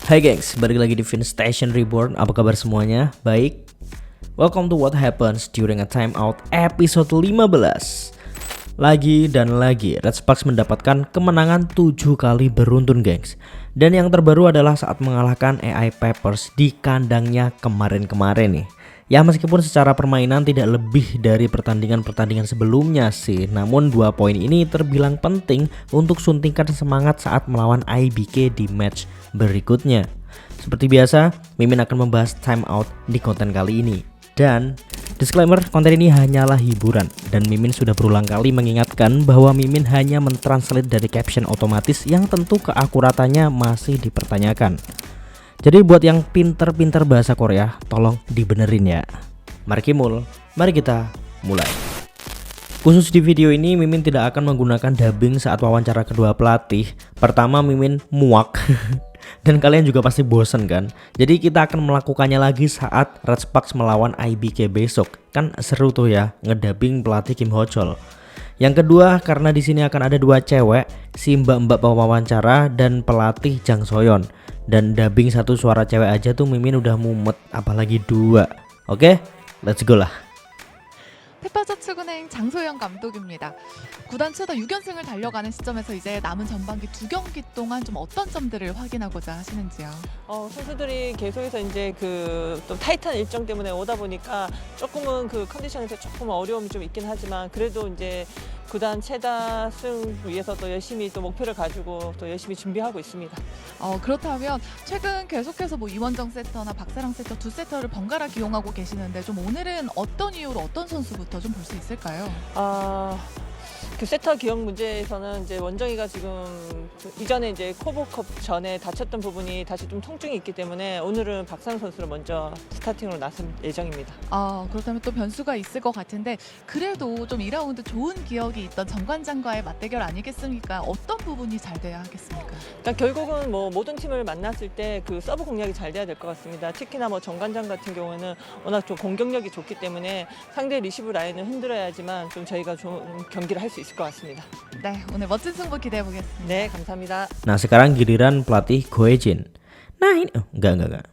Hai gengs, balik lagi di Vinstation Reborn. Apa kabar semuanya? Baik? Welcome to What Happens During a Timeout episode 15. Lagi dan lagi Red Sparks mendapatkan kemenangan 7 kali beruntun gengs. Dan yang terbaru adalah saat mengalahkan AI Peppers di kandangnya kemarin-kemarin nih. Ya meskipun secara permainan tidak lebih dari pertandingan-pertandingan sebelumnya sih, namun 2 poin ini terbilang penting untuk suntikan semangat saat melawan IBK di match berikutnya. Seperti biasa, Mimin akan membahas timeout di konten kali ini. Dan disclaimer, konten ini hanyalah hiburan dan Mimin sudah berulang kali mengingatkan bahwa Mimin hanya mentranslate dari caption otomatis yang tentu keakuratannya masih dipertanyakan. Jadi buat yang pinter-pinter bahasa Korea, tolong dibenerin ya. Mari kita mulai. Khusus di video ini Mimin tidak akan menggunakan dubbing saat wawancara kedua pelatih. Pertama Mimin muak dan kalian juga pasti bosen kan. Jadi kita akan melakukannya lagi saat Red Sparks melawan IBK besok. Kan seru tuh ya ngedubbing pelatih Kim Ho Chol. Yang kedua karena di sini akan ada 2 cewek, si mbak-mbak pewawancara dan pelatih Jang Soyeon. Dan dubbing 1 suara cewek aja tuh Mimin udah mumet, apalagi 2. Oke, let's go lah. 페퍼저축은행 장소영 감독입니다. 구단 최다 6연승을 달려가는 시점에서 이제 남은 전반기 2경기 동안 좀 어떤 점들을 확인하고자 하시는지요? 선수들이 계속해서 이제 또 타이트한 일정 때문에 오다 보니까 조금은 그 컨디션에서 조금 어려움이 좀 있긴 하지만 그래도 이제 구단 최다 승 위해서 또 열심히 또 목표를 가지고 또 열심히 준비하고 있습니다. 그렇다면 최근 계속해서 뭐 이원정 세터나 박사랑 세터 2 세터를 번갈아 기용하고 계시는데 좀 오늘은 어떤 이유로 어떤 선수부터 좀 볼 수 있을까요? 그 세터 기억 문제에서는 이제 원정이가 지금 이전에 이제 코보컵 전에 다쳤던 부분이 다시 좀 통증이 있기 때문에 오늘은 박상 선수를 먼저 스타팅으로 나설 예정입니다. 그렇다면 또 변수가 있을 것 같은데 그래도 좀 2라운드 좋은 기억이 있던 정관장과의 맞대결 아니겠습니까? 어떤 부분이 잘 돼야 하겠습니까? 그러니까 결국은 뭐 모든 팀을 만났을 때 그 서브 공략이 잘 돼야 될 것 같습니다. 특히나 뭐 정관장 같은 경우는 워낙 좀 공격력이 좋기 때문에 상대 리시브 라인을 흔들어야지만 좀 저희가 좋은 경기를 할 수 있을 것 같습니다. 네, 오늘 멋진 승부 기대해 보겠습니다. 네, 감사합니다. Nah sekarang giliran pelatih Goejin. Nah ini enggak.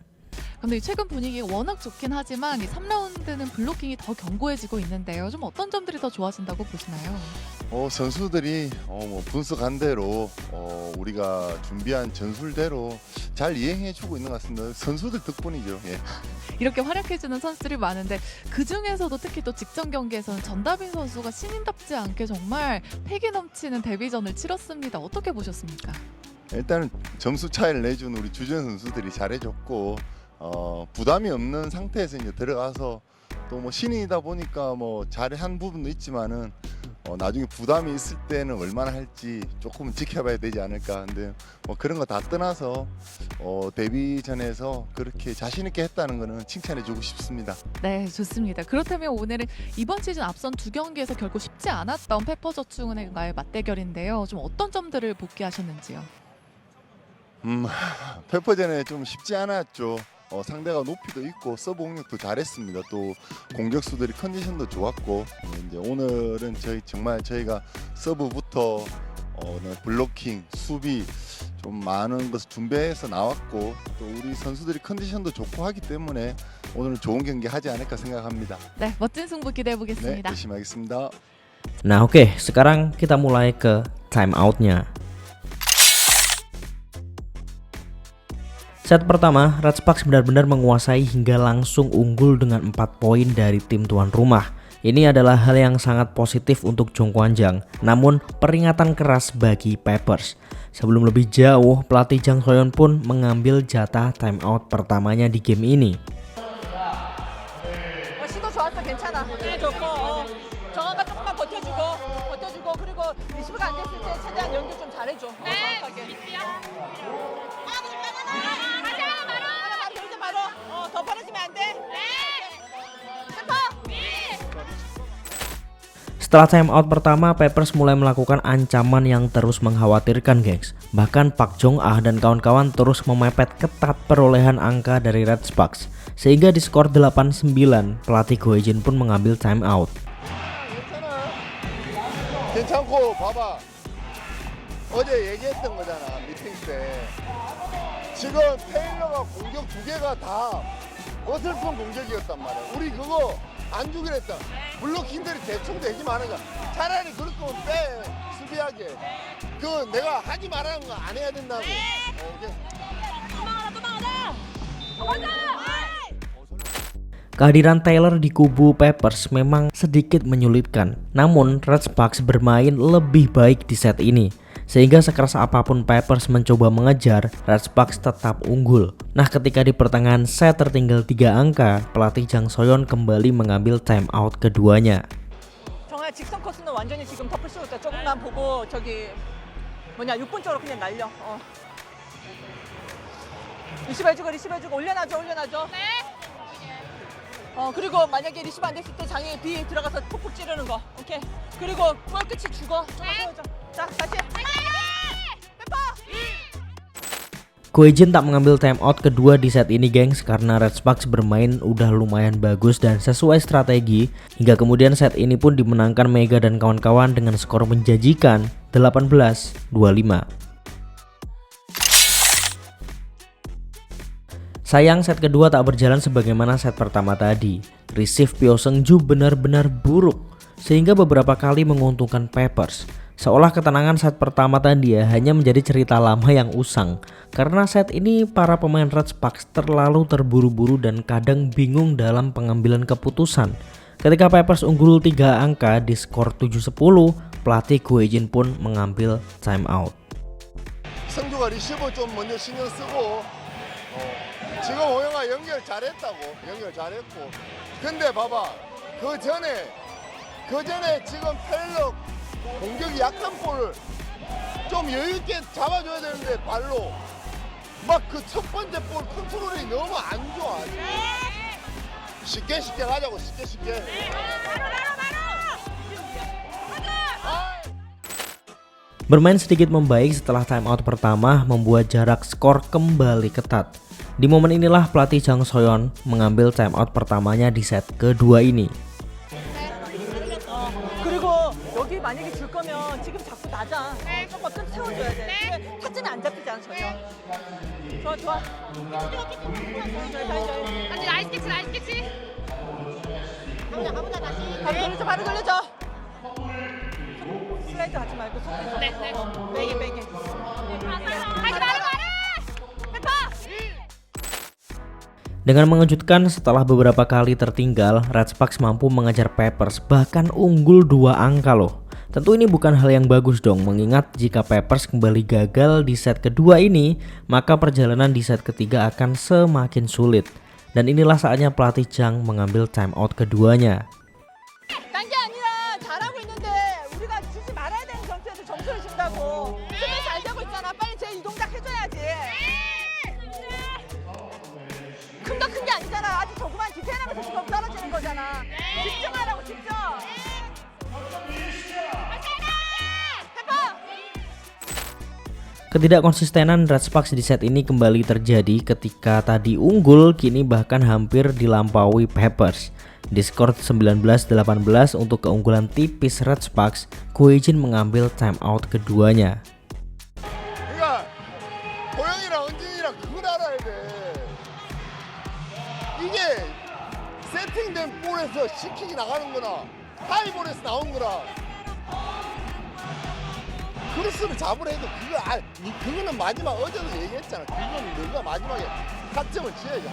근데 최근 분위기가 워낙 좋긴 하지만 이 3라운드는 블로킹이 더 견고해지고 있는데요. 좀 어떤 점들이 더 좋아진다고 보시나요? 선수들이 분석한 대로 우리가 준비한 전술대로 잘 이행해주고 있는 것 같습니다. 선수들 덕분이죠. 예. 이렇게 활약해주는 선수들이 많은데 그 중에서도 특히 또 직전 경기에서는 전다빈 선수가 신인답지 않게 정말 패기 넘치는 데뷔전을 치렀습니다. 어떻게 보셨습니까? 일단은 점수 차이를 내준 우리 주전 선수들이 잘해줬고 부담이 없는 상태에서 이제 들어가서 또 뭐 신인이다 보니까 뭐 잘한 부분도 있지만은 나중에 부담이 있을 때는 얼마나 할지 조금은 지켜봐야 되지 않을까. 근데 뭐 그런 거 다 떠나서 데뷔전에서 그렇게 자신 있게 했다는 거는 칭찬해주고 싶습니다. 네, 좋습니다. 그렇다면 오늘은 이번 시즌 앞선 2경기에서 결국 쉽지 않았던 페퍼저축은행과의 맞대결인데요. 좀 어떤 점들을 복귀하셨는지요? 페퍼전에 좀 쉽지 않았죠. 상대가 높이도 있고 서브 공격도 잘했습니다. 또 공격수들이 컨디션도 좋았고 이제 오늘은 저희가 서브부터 블로킹, 수비 좀 많은 것을 준비해서 나왔고 또 우리 선수들이 컨디션도 좋고 하기 때문에 오늘은 좋은 경기 하지 않을까 생각합니다. 네, 멋진 승부 기대해 네, 보겠습니다. 열심히 하겠습니다. Nah oke, sekarang kita mulai ke timeoutnya. Set pertama, Red Sparks benar-benar menguasai hingga langsung unggul dengan 4 poin dari tim tuan rumah. Ini adalah hal yang sangat positif untuk Jongkwanjang, namun peringatan keras bagi Peppers. Sebelum lebih jauh, pelatih Jang Soyeon pun mengambil jatah timeout pertamanya di game ini. 시도 좋았어, 괜찮아. 좋고 정한가 조금만 버텨주고 그리고 리시브가 안 됐을 때 최대한 연결 좀 잘해줘. 정확하게. 더 벌어지면 안 돼? Setelah timeout pertama, Peppers mulai melakukan ancaman yang terus mengkhawatirkan gengs. Bahkan Park Jong Ah dan kawan-kawan terus memepet ketat perolehan angka dari Red Sparks. Sehingga di skor 8-9, pelatih Goejin pun mengambil timeout. 괜찮고 봐봐. 어제 얘기했던 거잖아 미팅 때 지금 테일러가 공격 두 개가 다 어설픈 공격이었단 말이야. 우리 그거 안 주기로 했다. 블로킹들이 대충 되지 말아자. 차라리 그럴 거면 빼, 수비하게. 그 내가 하지 말라는 거 안 해야 된다고. 오케이. Kehadiran Taylor di kubu Pacers memang sedikit menyulitkan. Namun Red Sparks bermain lebih baik di set ini. Sehingga sekeras apapun Pacers mencoba mengejar, Red Sparks tetap unggul. Nah, ketika di pertengahan set tertinggal 3 angka, pelatih Jang Soyeon kembali mengambil timeout keduanya. 정말 직선 코스는 완전히 지금 덮을 수 있다. 조금만 보고 저기 뭐냐 6분 쪽으로 그냥 날려. 리시브 해주고 올려놔줘. 네. 그리고 만약에 리시브 안 됐을 때 장애 B 들어가서 푹푹 찌르는 거. 오케이. 그리고 볼 끝이 죽어. 자, 다시. 페퍼. Ko Hee-jin tak mengambil timeout kedua di set ini gengs karena Red Sparks bermain udah lumayan bagus dan sesuai strategi hingga kemudian set ini pun dimenangkan Mega dan kawan-kawan dengan skor menjanjikan 18-25. Sayang set kedua tak berjalan sebagaimana set pertama tadi. Receive Pyo Seung-ju benar-benar buruk sehingga beberapa kali menguntungkan Pacers. Seolah ketenangan set pertama tadi hanya menjadi cerita lama yang usang. Karena set ini para pemain Red Sparks terlalu terburu-buru dan kadang bingung dalam pengambilan keputusan. Ketika Pacers unggul 3 angka di skor 7-10, pelatih Ko Hee-jin pun mengambil timeout. 성주가 리시브 좀 먼저 신경 쓰고 지금 호영아 연결 잘했고 근데 봐봐 그 전에 지금 테일러 공격이 약한 볼을 좀 여유있게 잡아줘야 되는데 발로 막 그 첫 번째 볼 컨트롤이 너무 안 좋아. 쉽게 가자고 쉽게. Bermain sedikit membaik setelah timeout pertama membuat jarak skor kembali ketat. Di momen inilah pelatih Jang Soyeon mengambil timeout pertamanya di set kedua ini. 그리고 여기 만약에 줄 거면 지금 자꾸 낮아. 조금 끝 세워줘야 돼. 타점이 안 잡히잖아 전혀. 좋아. 아니 나이스 캐치. 바로 돌려줘. 슬라이드 하지 말고 손 빼줘. 네. 빼게. 다시 바로. 페퍼. Dengan mengejutkan setelah beberapa kali tertinggal, Red Sparks mampu mengejar Pacers bahkan unggul 2 angka loh. Tentu ini bukan hal yang bagus dong, mengingat jika Pacers kembali gagal di set kedua ini, maka perjalanan di set ketiga akan semakin sulit. Dan inilah saatnya pelatih Jang mengambil timeout keduanya. 딴 게 아니라 잘하고 있는데 우리가 주지 말아야 되는 점수에서 점수를 준다고. 수비 잘 되고 있잖아. 빨리 제 이동작 해줘야지. 큰 게 아니잖아. 아주 조그만 디테일하면서 지금 떨어지는 거잖아. 집중하라고 집중. Ketidakkonsistenan Red Sparks di set ini kembali terjadi ketika tadi unggul kini bahkan hampir dilampaui Pacers. Di skor 19-18 untuk keunggulan tipis Red Sparks, Ko Hee-jin mengambil timeout keduanya. 그러니까 호영이랑 은진이랑 그걸 알아야 돼. 이게 세팅된 볼에서 시킥이 나가는 거나 하이볼에서 나온 거나 크로스를 잡으려 해도 그거는 마지막 어제도 얘기했잖아. 그거는 너가 마지막에 타점을 지어야지.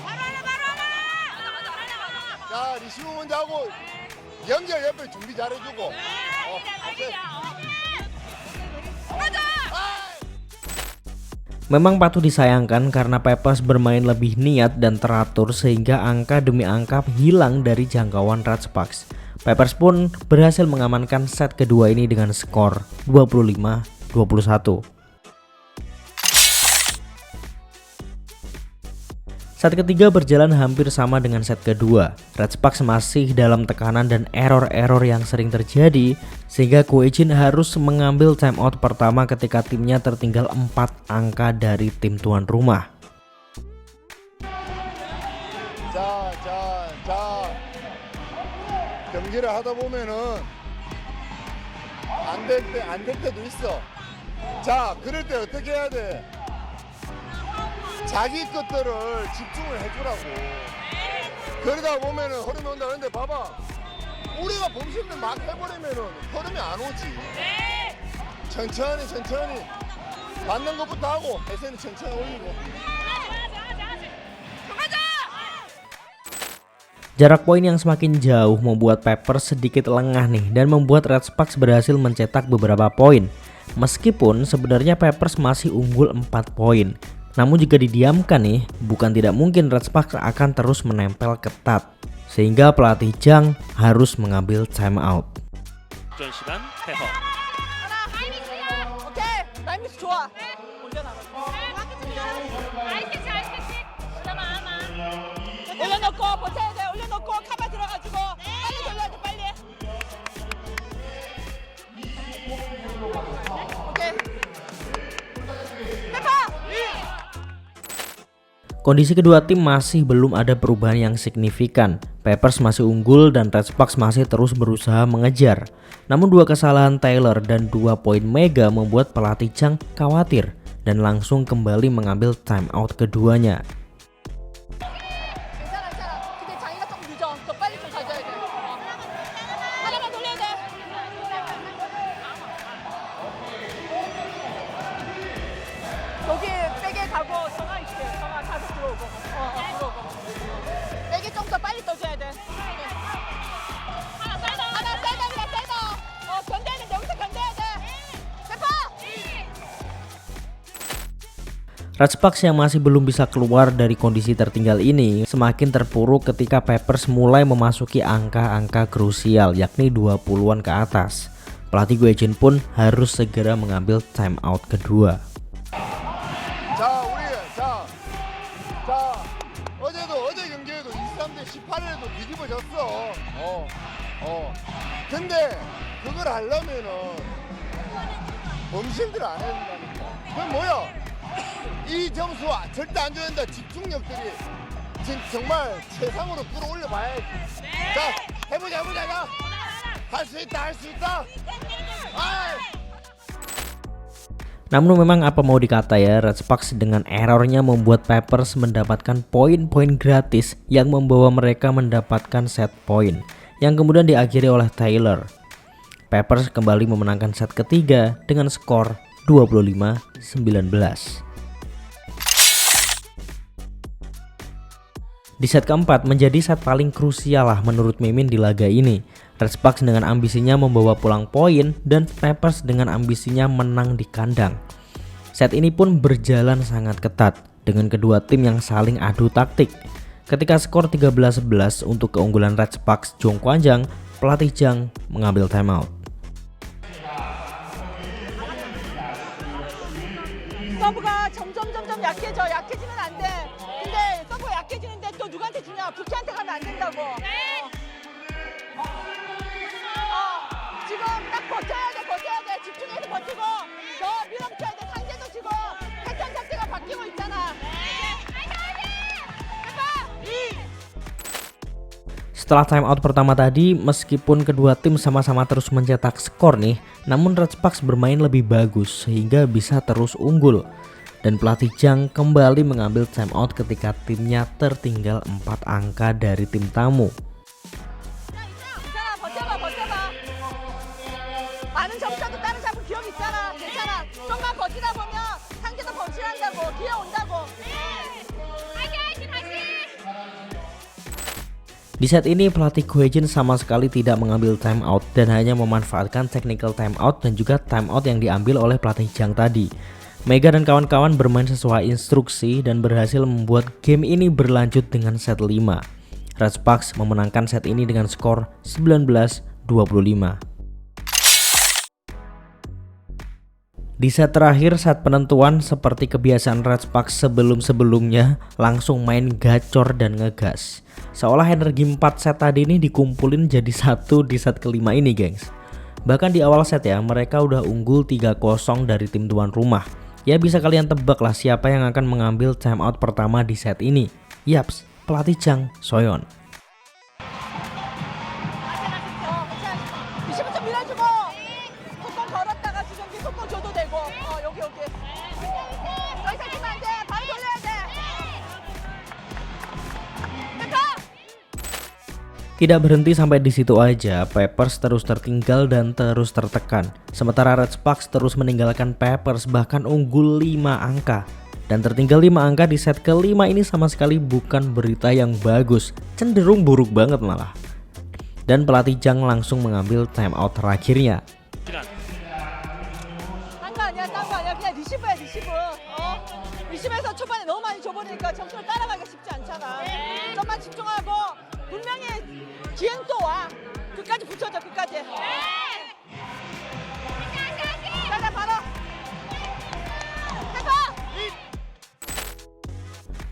바로. 자 리시브 먼저 하고 연결 옆에 준비 잘해주고. Memang patut disayangkan karena Pacers bermain lebih niat dan teratur sehingga angka demi angka hilang dari jangkauan Red Sparks. Pacers pun berhasil mengamankan set kedua ini dengan skor 25-21. Set ketiga berjalan hampir sama dengan set kedua. Red Sparks masih dalam tekanan dan error-error yang sering terjadi sehingga Ko Hee-jin harus mengambil timeout pertama ketika timnya tertinggal 4 angka dari tim tuan rumah. 경기를 하다 보면은 안 될 때도 있어. 자, 그럴 때 어떻게 해야 돼? 자기 것들을 집중을 해주라고. 그러다 보면은 흐름이 온다. 근데 봐봐, 우리가 범실을 막 해버리면은 흐름이 안 오지. 천천히 맞는 것부터 하고 대세는 천천히 올리고. Jarak poin yang semakin jauh membuat Peppers sedikit lengah nih dan membuat Red Sparks berhasil mencetak beberapa poin. Meskipun sebenarnya Peppers masih unggul 4 poin. Namun jika didiamkan nih, bukan tidak mungkin Red Sparks akan terus menempel ketat. Sehingga pelatih Jang harus mengambil time out. 시간 태허. 오케이, 라이미스 좋아. 올려놓고 버텨야 돼. 올려놓고 카바 들어가지고 빨리 돌려야 돼. 빨리. 오케이. 페퍼. Kondisi kedua tim masih belum ada perubahan yang signifikan. Peppers masih unggul dan Red Sparks masih terus berusaha mengejar. Namun dua kesalahan Taylor dan 2 poin Mega membuat pelatih Jang khawatir dan langsung kembali mengambil time out keduanya. 근데 장이가 좀 늦어. 더 빨리 좀 가져야 돼. 하나만 돌려야 돼. 여기 백에 가고 정아 있게. 정아 가서 들어오고. 들어오고. 백에 좀 더 빨리 떠줘야 돼. 하나 세다. 견뎌야 돼. 여기서 견뎌야 돼. 페퍼! Red Sparks yang masih belum bisa keluar dari kondisi tertinggal ini semakin terpuruk ketika Peppers mulai memasuki angka-angka krusial yakni 20-an ke atas. Pelatih Guejin pun harus segera mengambil time out kedua. 어제 경기에도 23대 18에도 뒤집어졌어. 근데 그걸 하려면은 범실들 안 해야 된다니까. 그건 뭐야? 이 점수 절대 안 줘야 된다. 집중력들이 지금 정말 최상으로 끌어올려 봐야지. 자, 해보자. 자. 할 수 있다. Namun memang apa mau dikata ya, Red Sparks dengan errornya membuat Peppers mendapatkan poin-poin gratis yang membawa mereka mendapatkan set point yang kemudian diakhiri oleh Taylor. Peppers kembali memenangkan set ketiga dengan skor 25-19. Di set keempat menjadi set paling krusial lah menurut Mimin di laga ini. Red Sparks dengan ambisinya membawa pulang poin dan Peppers dengan ambisinya menang di kandang. Set ini pun berjalan sangat ketat dengan kedua tim yang saling adu taktik. Ketika skor 13-11 untuk keunggulan Red Sparks Jong Kwanjang, pelatih Jang mengambil timeout. 서브가 점점 약해지면 안 돼. 근데 서브 약해지는데 또 누구한테 주냐? 부키한테 가면 안 된다고. 지금 딱 버텨야 돼. 집중해서 버티고 더 밀어붙여야 돼. 상대도 지금 패턴 자체가 바뀌고 있잖아. Setelah timeout pertama tadi, meskipun kedua tim sama-sama terus mencetak skor nih, namun Red Sparks bermain lebih bagus sehingga bisa terus unggul. Dan pelatih Jang kembali mengambil timeout ketika timnya tertinggal 4 angka dari tim tamu. 버텨봐. 많은 점수도 따라잡은 기억이 있잖아. 괜찮아. 좀만 버티다 보면 상대도 범실한다고. 기회 온다고. Di set ini pelatih Guejin sama sekali tidak mengambil timeout dan hanya memanfaatkan technical timeout dan juga timeout yang diambil oleh pelatih Jang tadi. Mega dan kawan-kawan bermain sesuai instruksi dan berhasil membuat game ini berlanjut dengan set 5. Red Sparks memenangkan set ini dengan skor 19-25. Di set terakhir, set penentuan seperti kebiasaan Red Sparks sebelum-sebelumnya langsung main gacor dan ngegas. Seolah energi 4 set tadi ini dikumpulin jadi satu di set kelima ini, gengs. Bahkan di awal set ya, mereka udah unggul 3-0 dari tim tuan rumah. Ya bisa kalian tebak lah siapa yang akan mengambil timeout pertama di set ini. Yaps, pelatih Jang Soyeon. 속공 줘도 되고 여기 더 이상 주면 안 돼. 바로 돌려야 돼. Tidak berhenti sampai di situ aja, Peppers terus tertinggal dan terus tertekan. Sementara Red Sparks terus meninggalkan Peppers bahkan unggul 5 angka. Dan tertinggal 5 angka di set kelima ini sama sekali bukan berita yang bagus, cenderung buruk banget malah. Dan pelatih Jang langsung mengambil timeout terakhirnya. 시간. 딴 거 아니야, 딴 거 아니야. 그냥 리시브야, 리시브. 리시브에서 초반에 너무 많이 줘버리니까 점수를 따라가기 쉽지 않잖아. 좀만 집중하고 분명히 기회는 또 와. 끝까지 붙여줘, 끝까지. 가자, 바로. 해봐.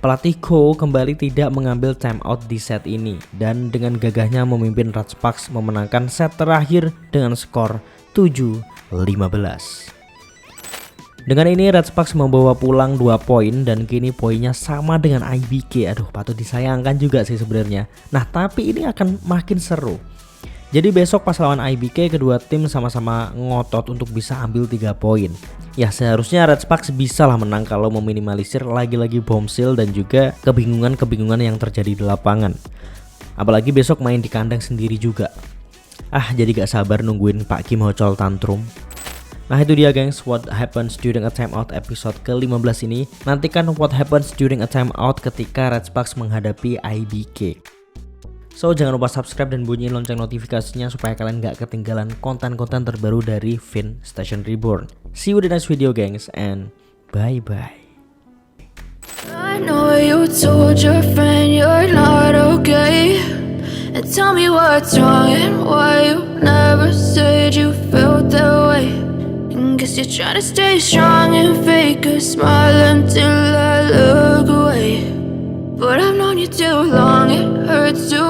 Pelatih Ko kembali tidak mengambil timeout di set ini dan dengan gagahnya memimpin Red Sparks memenangkan set terakhir dengan skor 7-15. Dengan ini Red Sparks membawa pulang 2 poin dan kini poinnya sama dengan IBK. Aduh, patut disayangkan juga sih sebenarnya. Nah, tapi ini akan makin seru. Jadi besok pas lawan IBK kedua tim sama-sama ngotot untuk bisa ambil 3 poin. Ya seharusnya Red Sparks bisa lah menang kalau meminimalisir lagi-lagi bombshell dan juga kebingungan-kebingungan yang terjadi di lapangan. Apalagi besok main di kandang sendiri juga. Jadi gak sabar nungguin Pak Kim Ho-chol tantrum. Nah itu dia gengs, what happens during a timeout episode ke-15 ini. Nantikan what happens during a timeout ketika Red Sparks menghadapi IBK. So jangan lupa subscribe dan bunyiin lonceng notifikasinya supaya kalian gak ketinggalan konten-konten terbaru dari Fin Station Reborn. See you in the next video gengs, and bye bye. I know you told your friend you're not okay, and tell me what's wrong and why you never said you felt that way. And guess you're trying to stay strong and fake a smile until I look away. But I've known you too long, it hurts to